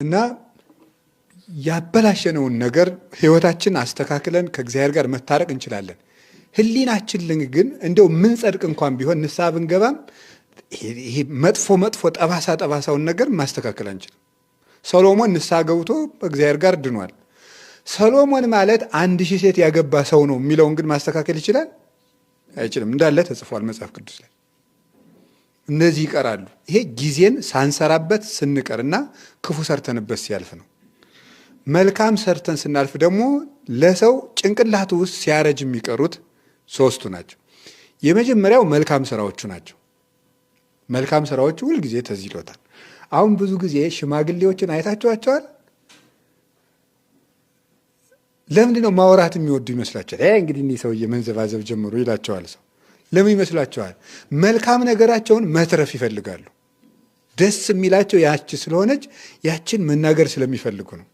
እና ያበላሸነውን ነገር ህይወታችን አስተካክለን ከእግዚአብሔር ጋር መታረቅ እንችላለን። ህሊናችን ግን እንደው ምን ጸድቅ እንኳን ቢሆን ንስሐ ብንገባም ይሄ መጥፎ ጠባሳውን ነገር ማስተካከል አንችልም። ሰሎሞን ንስሐ ገብቶ በእግዚአብሔር ጋር ድኗል። ሰሎሞን ማለት 1000 ሴት ያገባ ሰው ነው የሚለውን ግን ማስተካከል ይችላል? አይችልም። እንዳለ ተጽፏል መጽሐፍ ቅዱስ ላይ። እነዚህ ይቀራሉ። ይሄ ጊዜን ሳንሰራበት ስንቀርና ክፉ ሰርተንበት ሲያልፍ ነው። መልካም ሰርተን ስናልፍ ደግሞ ለሰው ጭንቅላቱ ውስጥ ሲያረጅ የሚቀሩት 3ቱ ናቸው። የመጀመሪያው መልካም ስራዎቹ ናቸው። መልካም ስራዎቹ ሁልጊዜ ትዝ ይሎታል። አሁን ብዙ ጊዜ ሽማግሌዎችን አይታችኋቸዋል? ለምንድን ነው ማውራት የሚወዱ ይመስላችኋል? እንግዲህ እኒህ ሰውዬ መንዘባዘብ ጀምሮ ይላቸዋል ሰው። ለምን ይመስላችኋል? መልካም ነገራቸውን መትረፍ ይፈልጋሉ። ደስ የሚላቸው ያች ስለሆነች ያችን መናገር ስለሚፈልጉ ነው።